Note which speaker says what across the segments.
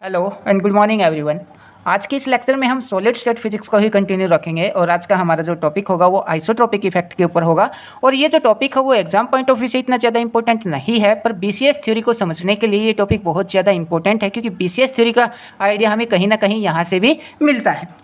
Speaker 1: Hello and good morning everyone. आज के इस लेक्चर में हम सॉलिड स्टेट फिजिक्स को ही कंटिन्यू रखेंगे और आज का हमारा जो टॉपिक होगा वो आइसोट्रोपिक इफेक्ट के ऊपर होगा। और ये जो टॉपिक है वो एग्जाम पॉइंट ऑफ व्यू से इतना ज़्यादा इंपॉर्टेंट नहीं है, पर बीसीएस थ्योरी को समझने के लिए ये टॉपिक बहुत ज़्यादा इंपॉर्टेंट है, क्योंकि बीसीएस थ्योरी का आइडिया हमें कहीं ना कहीं यहाँ से भी मिलता है।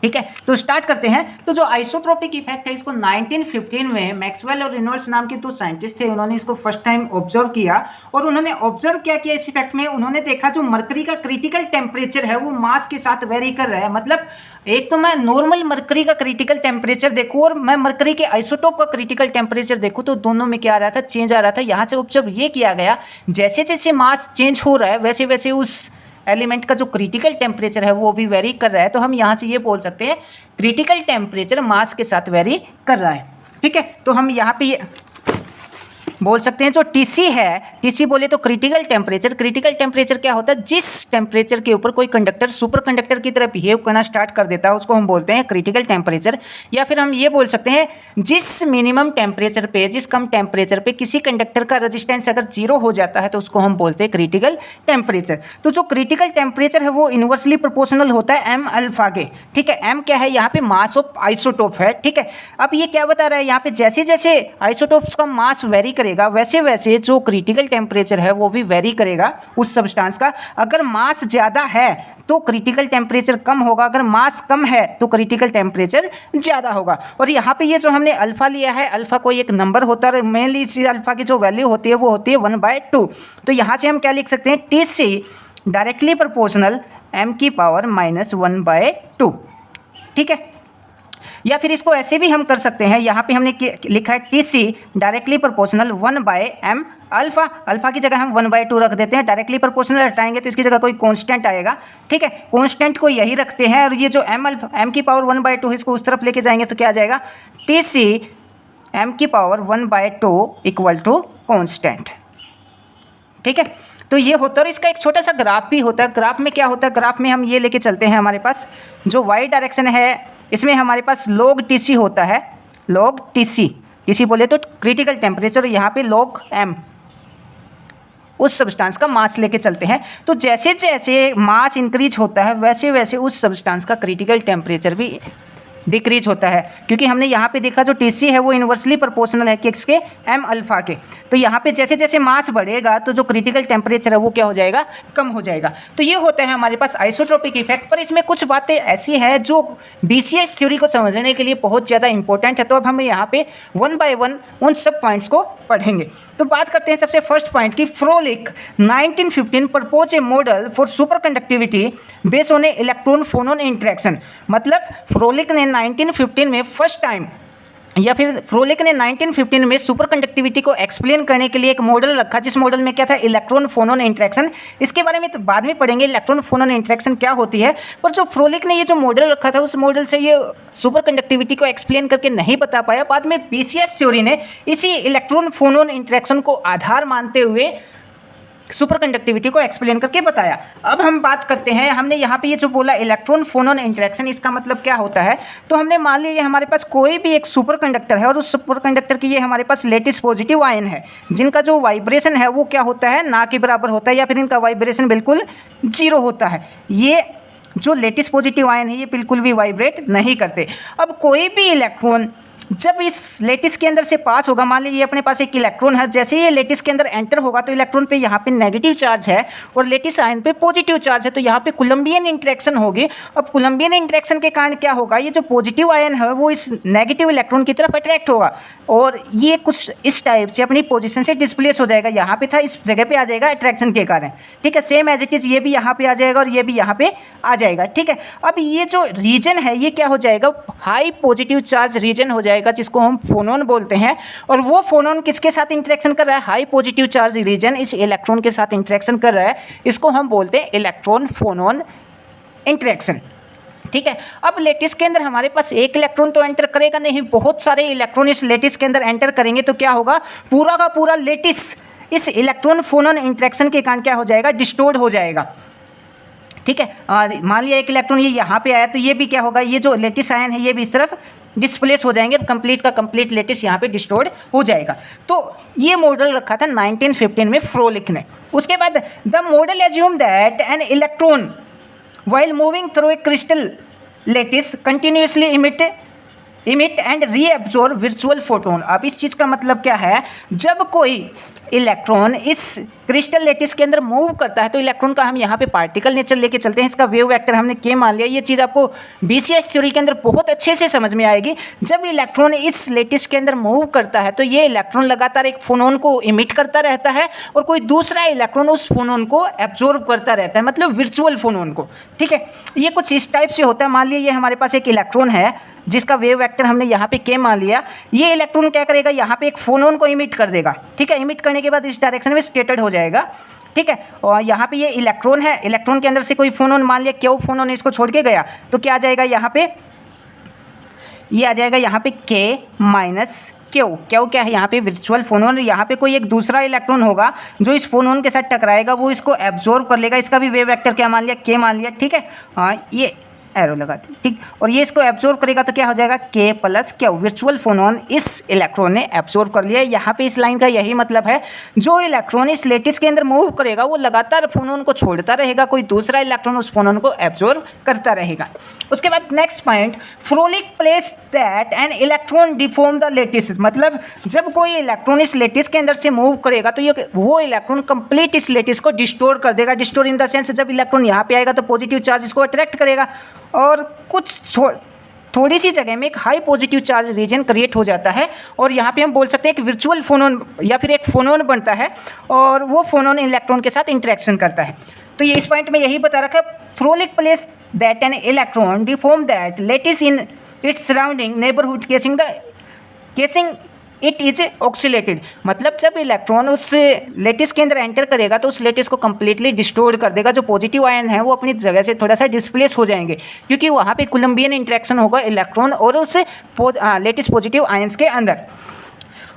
Speaker 1: ठीक है, तो स्टार्ट करते हैं। तो जो आइसोट्रोपिक इफेक्ट है इसको 1915 में मैक्सवेल और रेनॉल्ड्स नाम के दो साइंटिस्ट थे, उन्होंने इसको फर्स्ट टाइम ऑब्जर्व किया। और उन्होंने ऑब्जर्व क्या किया इस इफेक्ट में, उन्होंने देखा जो मरकरी का क्रिटिकल टेम्परेचर है वो मास के साथ वेरी कर रहा है। मतलब एक तो मैं नॉर्मल मरकरी का क्रिटिकल टेम्परेचर देखूँ और मैं मरकरी के आइसोटोप का क्रिटिकल टेम्परेचर देखूँ, तो दोनों में क्या आ रहा था, चेंज आ रहा था। यहाँ से ऑब्जर्व ये किया गया जैसे जैसे मास चेंज हो रहा है वैसे वैसे उस एलिमेंट का जो क्रिटिकल टेम्परेचर है वो भी वेरी कर रहा है। तो हम यहाँ से ये बोल सकते हैं क्रिटिकल टेम्परेचर मास के साथ वेरी कर रहा है। ठीक है, तो हम यहाँ पे ये बोल सकते हैं जो टीसी है, टीसी बोले तो क्रिटिकल टेम्परेचर। क्रिटिकल टेम्परेचर क्या होता है, जिस टेम्परेचर के ऊपर कोई कंडक्टर सुपर कंडक्टर की तरह बिहेव करना स्टार्ट कर देता है उसको हम बोलते हैं क्रिटिकल टेम्परेचर। या फिर हम ये बोल सकते हैं जिस मिनिमम टेम्परेचर पे, जिस कम टेम्परेचर पे किसी कंडक्टर का रेजिस्टेंस अगर जीरो हो जाता है तो उसको हम बोलते हैं क्रिटिकल टेम्परेचर। तो जो क्रिटिकल टेम्परेचर है वो इन्वर्सली प्रोपोर्शनल होता है एम अल्फा के। ठीक है, एम क्या है, यहाँ पे मास ऑफ आइसोटोप है। ठीक है, अब ये क्या बता रहा है, यहाँ पे जैसे जैसे आइसोटोप्स का मास वेरी करेगा वैसे वैसे जो क्रिटिकल टेम्परेचर है वो भी वेरी करेगा उस सब्सटेंस का। अगर मास ज़्यादा है तो क्रिटिकल टेम्परेचर कम होगा, अगर मास कम है तो क्रिटिकल टेम्परेचर ज़्यादा होगा। और यहाँ पे ये जो हमने अल्फा लिया है, अल्फा कोई एक नंबर होता है, मेनली इस अल्फा की जो वैल्यू होती है वो होती है 1/2। तो यहाँ से हम क्या लिख सकते हैं, T C directly proportional m की पावर -1/2। ठीक है, या फिर इसको ऐसे भी हम कर सकते हैं, यहाँ पे हमने लिखा है T C directly proportional 1/m alpha. Alpha की जगह हम 1/2 रख देते हैं, डायरेक्टली प्रोपोर्शनल हटाएंगे तो इसकी जगह कोई कांस्टेंट आएगा। ठीक है, कांस्टेंट को यही रखते हैं और ये जो m की पावर 1/2 इसको उस तरफ लेके जाएंगे तो क्या आ जाएगा, टी सी m की पावर 1/2 इक्वल टू कांस्टेंट। ठीक है, तो ये होता है। और इसका एक छोटा सा ग्राफ भी होता है। ग्राफ में क्या होता है, ग्राफ में हम ये लेके चलते हैं, हमारे पास जो y डायरेक्शन है इसमें हमारे पास log TC होता है, log TC, TC बोले तो क्रिटिकल टेम्परेचर, यहाँ पे log m उस सब्सटेंस का मास लेके चलते हैं। तो जैसे जैसे मास इंक्रीज होता है वैसे वैसे उस सब्सटेंस का क्रिटिकल टेम्परेचर भी डिक्रीज होता है, क्योंकि हमने यहाँ पे देखा जो टीसी है वो इन्वर्सली प्रोपोर्शनल है किसके, एम अल्फा के। तो यहाँ पे जैसे जैसे मास बढ़ेगा तो जो क्रिटिकल टेम्परेचर है वो क्या हो जाएगा, कम हो जाएगा। तो ये होता है हमारे पास आइसोट्रोपिक इफेक्ट। पर इसमें कुछ बातें ऐसी हैं जो बीसीएस थ्योरी को समझने के लिए बहुत ज़्यादा इंपॉर्टेंट है। तो अब हम यहाँ पे 1 बाय 1 उन सब पॉइंट्स को पढ़ेंगे। तो बात करते हैं सबसे फर्स्ट पॉइंट की, Froelich 1915 propose A model for super conductivity based on A electron phonon interaction. मतलब फ्रोलिक ने 1915 में फर्स्ट टाइम, या फिर फ्रोलिक ने 1915 में सुपर कंडक्टिविटी को एक्सप्लेन करने के लिए एक मॉडल रखा, जिस मॉडल में क्या था, इलेक्ट्रॉन फोनोन इंटरेक्शन। इसके बारे में तो बाद में पढ़ेंगे इलेक्ट्रॉन फोनोन इंटरेक्शन क्या होती है। पर जो फ्रोलिक ने ये जो मॉडल रखा था उस मॉडल से ये सुपर कंडक्टिविटी को एक्सप्लेन करके नहीं बता पाया। बाद में बीसीएस थ्योरी ने इसी इलेक्ट्रॉन फोनोन इंटरेक्शन को आधार मानते हुए सुपर कंडक्टिविटी को एक्सप्लेन करके बताया। अब हम बात करते हैं, हमने यहाँ पे ये जो बोला इलेक्ट्रॉन फोनोन इंटरेक्शन, इसका मतलब क्या होता है। तो हमने मान लिया हमारे पास कोई भी एक सुपर कंडक्टर है और उस सुपर कंडक्टर की ये हमारे पास लेटिस पॉजिटिव आयन है, जिनका जो वाइब्रेशन है वो क्या होता है, ना के बराबर होता है, या फिर इनका वाइब्रेशन बिल्कुल जीरो होता है। ये जो लेटिस पॉजिटिव आयन है ये बिल्कुल भी वाइब्रेट नहीं करते। अब कोई भी इलेक्ट्रॉन जब इस लेटिस के अंदर से पास होगा, मान लीजिए अपने पास एक इलेक्ट्रॉन है, जैसे ये लेटिस के अंदर एंटर होगा तो इलेक्ट्रॉन पे यहाँ पे नेगेटिव चार्ज है और लेटिस आयन पे पॉजिटिव चार्ज है, तो यहाँ पे कोलम्बियन इंटरेक्शन होगी। अब कोलम्बियन इंटरेक्शन के कारण क्या होगा, ये जो पॉजिटिव आयन है वो इस नेगेटिव इलेक्ट्रॉन की तरफ अट्रैक्ट होगा और ये कुछ इस टाइप से अपनी पोजीशन से डिस्प्लेस हो जाएगा। यहाँ पे था, इस जगह पे आ जाएगा अट्रैक्शन के कारण। ठीक है, सेम एज इट इज ये भी यहाँ पे आ जाएगा और ये भी यहाँ पे आ जाएगा। ठीक है, अब ये जो रीजन है ये क्या हो जाएगा, हाई पॉजिटिव चार्ज रीजन हो जाएगा, जिसको हम फोनोन बोलते हैं। और वो फोनोन किसके साथ इंटरेक्शन कर रहा है, हाई पॉजिटिव चार्ज रीजन इस इलेक्ट्रॉन के साथ इंटरेक्शन कर रहा है, इसको हम बोलते हैं इलेक्ट्रॉन फोनोन इंटरेक्शन। ठीक है, अब लेटिस के अंदर हमारे पास एक इलेक्ट्रॉन तो एंटर करेगा नहीं, बहुत सारे इलेक्ट्रॉन इस लेटिस के अंदर एंटर करेंगे, तो क्या होगा, पूरा का पूरा लेटिस इस इलेक्ट्रॉन फोनोन इंटरेक्शन के कारण क्या हो जाएगा, डिस्टोर्ड हो जाएगा। ठीक है, मान लिया एक इलेक्ट्रॉन ये यहाँ पे आया तो ये भी क्या होगा, ये जो लेटिस आयन है ये भी इस तरफ डिस्प्लेस हो जाएंगे, कंप्लीट का कंप्लीट लेटिस यहाँ पे डिस्टोर्ड हो जाएगा। तो ये मॉडल रखा था 1915 में फ्रोलिक ने। उसके बाद the model assume that an electron while moving through a crystal lattice continuously emit and reabsorb virtual photon. अब इस चीज़ का मतलब क्या है, जब कोई इलेक्ट्रॉन इस क्रिस्टल लेटिस के अंदर मूव करता है तो इलेक्ट्रॉन का हम यहाँ पे पार्टिकल नेचर लेके चलते हैं, इसका वेव वेक्टर हमने के मान लिया। ये चीज़ आपको बीसीएस थ्योरी के अंदर बहुत अच्छे से समझ में आएगी। जब इलेक्ट्रॉन इस लेटिस के अंदर मूव करता है तो ये इलेक्ट्रॉन लगातार एक फोनोन को इमिट करता रहता है और कोई दूसरा इलेक्ट्रॉन उस फोनोन को एब्जॉर्ब करता रहता है, मतलब वर्चुअल फोनोन को। ठीक है, ये कुछ इस टाइप से होता है। मान लिया ये हमारे पास एक इलेक्ट्रॉन है जिसका वेव वेक्टर हमने यहाँ पे के मान लिया। ये इलेक्ट्रॉन क्या करेगा, यहाँ पे एक फोनोन को इमिट कर देगा। ठीक है, इमिट करने के बाद इस डायरेक्शन में स्केटर्ड हो जाएगा। ठीक है, और यहाँ पे ये इलेक्ट्रॉन है, इलेक्ट्रॉन के अंदर से कोई फोनोन, मान लिया क्यू फोनोन इसको छोड़ के गया तो क्या आ जाएगा, यहाँ पे ये आ जाएगा यहाँ पे के माइनस क्यू। क्यू क्या है, यहाँ पे वर्चुअल फोनोन। यहाँ पे कोई एक दूसरा इलेक्ट्रॉन होगा जो इस फोनोन के साथ टकराएगा, वो इसको एब्जॉर्ब कर लेगा। इसका भी वेव वेक्टर क्या मान लिया, के मान लिया। ठीक है, हाँ ये एरो लगा दी। ठीक, और ये इसको एब्जॉर्ब करेगा तो क्या हो जाएगा, के प्लस क्यू। वर्चुअल फोनोन इस इलेक्ट्रॉन ने एब्जॉर्ब कर लिया। यहाँ पे इस लाइन का यही मतलब है, जो इलेक्ट्रॉन इस लेटिस के अंदर मूव करेगा वो लगातार फोनोन को छोड़ता रहेगा, कोई दूसरा इलेक्ट्रॉन उस फोनोन को एब्जॉर्ब करता रहेगा। उसके बाद next point, Frohlich place that an electron deform the lattice. मतलब जब कोई इलेक्ट्रॉन इस लेटिस के अंदर से मूव करेगा तो ये वो इलेक्ट्रॉन कंप्लीट इस लेटिस को डिस्टोर कर देगा। डिस्टोर इन द सेंस, जब इलेक्ट्रॉन यहाँ पे आएगा तो पॉजिटिव चार्ज इसको अट्रैक्ट करेगा और कुछ थोड़ी सी जगह में एक high positive charge region create हो जाता है और यहाँ पे हम बोल सकते हैं कि वर्चुअल फोनोन या फिर एक फोनोन बनता है और वो फोनोन इलेक्ट्रॉन के साथ इंटरेक्शन करता है। तो ये इस पॉइंट में यही बता रखा है, Frohlich place that an electron deform that lattice in its surrounding neighbourhood causing it is oscillated. मतलब जब इलेक्ट्रॉन उस लेटिस के अंदर एंटर करेगा तो उस लेटिस को कंप्लीटली डिस्टोर कर देगा। जो पॉजिटिव आयन है वो अपनी जगह से थोड़ा सा डिस्प्लेस हो जाएंगे क्योंकि वहाँ पे कोलम्बियन इंटरेक्शन होगा इलेक्ट्रॉन और उस लेटिस पॉजिटिव आयंस के अंदर।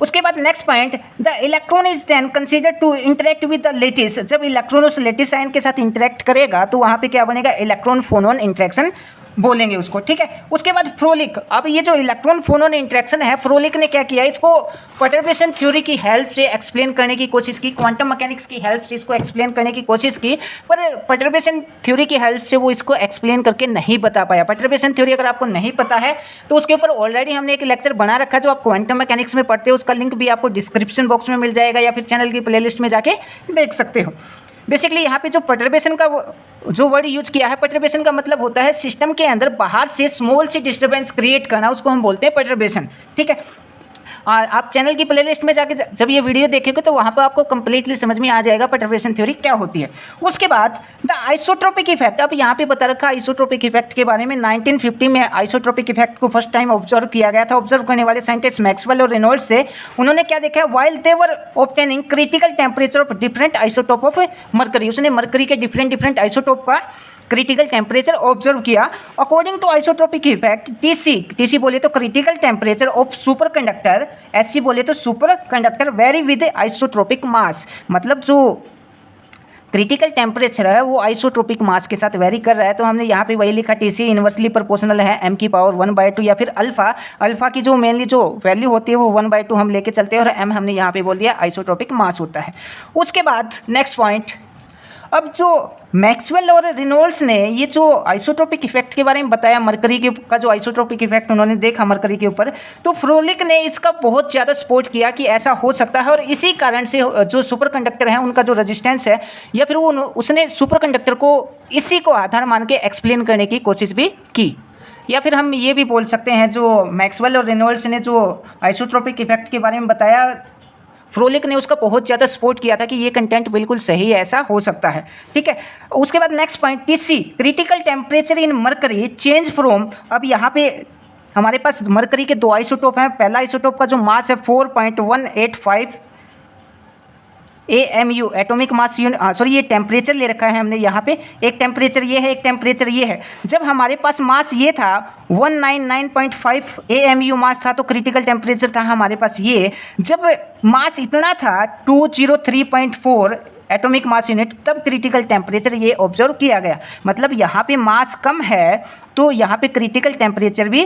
Speaker 1: उसके बाद next point, the electron is then consider to interact with the lattice. जब इलेक्ट्रॉन उस लेटिस आयन के साथ इंटरेक्ट करेगा तो वहाँ पे क्या बनेगा, इलेक्ट्रॉन फोनोन इंटरेक्शन बोलेंगे उसको। ठीक है, उसके बाद फ्रोलिक। अब ये जो इलेक्ट्रॉन फोनोन इंटरेक्शन है, फ्रोलिक ने क्या किया, इसको परटर्बेशन थ्योरी की हेल्प से एक्सप्लेन करने की कोशिश की, क्वांटम मैकेनिक्स की हेल्प से इसको एक्सप्लेन करने की कोशिश की, पर परटर्बेशन थ्योरी की हेल्प से वो इसको एक्सप्लेन करके नहीं बता पाया। परटर्बेशन थ्योरी अगर आपको नहीं पता है तो उसके ऊपर ऑलरेडी हमने एक लेक्चर बना रखा है जो आप क्वांटम मैकेनिक्स में पढ़ते हो, उसका लिंक भी आपको डिस्क्रिप्शन बॉक्स में मिल जाएगा या फिर चैनल की प्लेलिस्ट में जाके देख सकते हो। बेसिकली यहाँ पे जो परटर्बेशन का जो वर्ड यूज किया है, परटर्बेशन का मतलब होता है सिस्टम के अंदर बाहर से स्मॉल सी डिस्टर्बेंस क्रिएट करना, उसको हम बोलते हैं परटर्बेशन। ठीक है, आप चैनल की प्लेलिस्ट में जाके जब ये वीडियो देखेंगे तो वहाँ पर आपको कंप्लीटली समझ में आ जाएगा परटर्बेशन थ्योरी क्या होती है। उसके बाद द आइसोट्रोपिक इफेक्ट। अब यहाँ पे बता रखा आइसोट्रोपिक इफेक्ट के बारे में। 1950 में आइसोट्रोपिक इफेक्ट को फर्स्ट टाइम ऑब्जर्व किया गया था। ऑब्जर्व करने वाले साइंटिस्ट मैक्सवेल और रेनॉल्ड्स थे। उन्होंने क्या देखा, while they were obtaining critical temperature of different isotope of mercury. उसने मरकरी के डिफरेंट आइसोटोप का क्रिटिकल टेम्परेचर ऑब्जर्व किया। According to isotropic effect, TC बोले तो critical temperature of super conductor, SC बोले तो super conductor vary with isotropic mass. मतलब जो क्रिटिकल टेम्परेचर है वो आइसोट्रोपिक मास के साथ वेरी कर रहा है। तो हमने यहाँ पे वही लिखा, टीसी इन्वर्सली प्रोपोर्शनल है m की पावर 1/2 या फिर अल्फा की जो मेनली जो वैल्यू होती है वो 1/2 हम लेके चलते हैं और m हमने यहाँ पे बोल दिया आइसोट्रोपिक मास होता है। उसके बाद नेक्स्ट पॉइंट, अब जो मैक्सवेल और रेनॉल्ड्स ने ये जो आइसोट्रोपिक इफेक्ट के बारे में बताया, मरकरी के का जो आइसोट्रोपिक इफेक्ट उन्होंने देखा मरकरी के ऊपर, तो फ्रोलिक ने इसका बहुत ज़्यादा सपोर्ट किया कि ऐसा हो सकता है और इसी कारण से जो सुपर कंडक्टर है उनका जो रेजिस्टेंस है या फिर वो उसने सुपर कंडक्टर को इसी को आधार मान के एक्सप्लेन करने की कोशिश भी की। या फिर हम ये भी बोल सकते हैं जो मैक्सवेल और रेनॉल्ड्स ने जो आइसोट्रोपिक इफेक्ट के बारे में बताया, फ्रोलिक ने उसका बहुत ज़्यादा सपोर्ट किया था कि ये कंटेंट बिल्कुल सही है, ऐसा हो सकता है। ठीक है, उसके बाद next point, TC critical temperature in mercury change from. अब यहाँ पे हमारे पास मरकरी के दो आइसोटोप हैं। पहला आइसोटोप का जो मास है 4.185 AMU atomic mass unit, sorry ये टेम्परेचर ले रखा है हमने यहाँ पे, एक टेम्परेचर ये है, एक टेम्परेचर ये है। जब हमारे पास मास ये था 199.5 AMU मास था तो क्रिटिकल टेम्परेचर था हमारे पास ये। जब मास इतना था 203.4 एटॉमिक मास यूनिट, तब क्रिटिकल टेम्परेचर ये ऑब्जर्व किया गया। मतलब यहाँ पे मास कम है तो यहाँ पे क्रिटिकल टेम्परेचर भी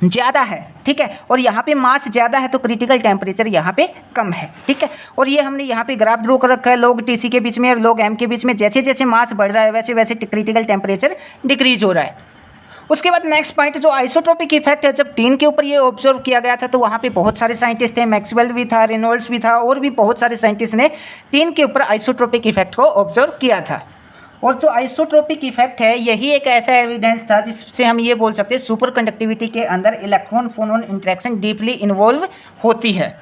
Speaker 1: ज़्यादा है, ठीक है, और यहाँ पे मास ज़्यादा है तो क्रिटिकल टेम्परेचर यहाँ पे कम है, ठीक है। और ये हमने यहाँ पे ग्राफ ड्रॉ कर रखा है, log TC के बीच में और log M के बीच में जैसे जैसे मास बढ़ रहा है वैसे वैसे क्रिटिकल टेम्परेचर डिक्रीज हो रहा है। उसके बाद नेक्स्ट पॉइंट जो आइसोट्रोपिक इफेक्ट है, जब टीन के ऊपर ये ऑब्जर्व किया गया था तो वहाँ पे बहुत सारे साइंटिस्ट थे, मैक्सवेल भी था, रेनॉल्ड्स भी था, और भी बहुत सारे साइंटिस्ट ने टीन के ऊपर आइसोट्रोपिक इफेक्ट को ऑब्जर्व किया था। और जो आइसोट्रोपिक इफेक्ट है यही एक ऐसा एविडेंस था जिससे हम ये बोल सकते हैं सुपर कंडक्टिविटी के अंदर electron phonon interaction deeply involve होती है।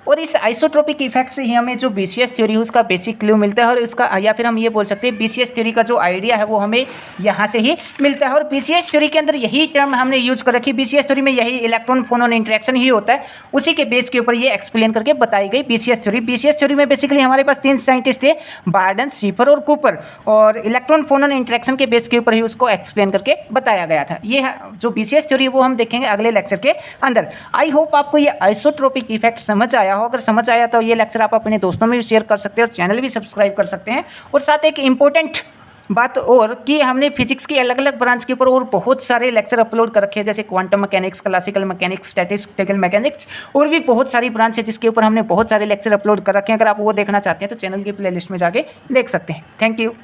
Speaker 1: और इस आइसोट्रोपिक इफेक्ट से ही हमें जो BCS थ्योरी है उसका बेसिक क्लू मिलता है, और इसका या फिर हम ये बोल सकते हैं BCS थ्योरी का जो आइडिया है वो हमें यहाँ से ही मिलता है। और BCS थ्योरी के अंदर यही टर्म हमने यूज कर रखी, BCS थ्योरी में यही इलेक्ट्रॉन फोनोन इंटरेक्शन ही होता है, उसी के बेस के ऊपर ये एक्सप्लेन करके बताई गई BCS थ्योरी। BCS थ्योरी में बेसिकली हमारे पास 3 साइंटिस्ट थे, बार्डन, शीफर और कूपर, और इलेक्ट्रॉन फोनोन इंटरेक्शन के बेस के ऊपर ही उसको एक्सप्लेन करके बताया गया था। ये जो BCS थ्योरी वो हम देखेंगे अगले लेक्चर के अंदर। आई होप आपको ये आइसोट्रोपिक इफेक्ट समझ आया हो। अगर समझ आया तो ये लेक्चर आप अपने दोस्तों में भी शेयर कर सकते हैं और चैनल भी सब्सक्राइब कर सकते हैं। और साथ एक इम्पोर्टेंट बात और कि हमने फिजिक्स की अलग अलग ब्रांच के ऊपर और बहुत सारे लेक्चर अपलोड कर रखे हैं, जैसे quantum mechanics, classical mechanics, statistical mechanics, और भी बहुत सारी ब्रांच है जिसके ऊपर हमने बहुत सारे लेक्चर अपलोड कर रखे हैं। अगर आप वो देखना चाहते हैं तो चैनल की प्लेलिस्ट में जाके देख सकते हैं। Thank you.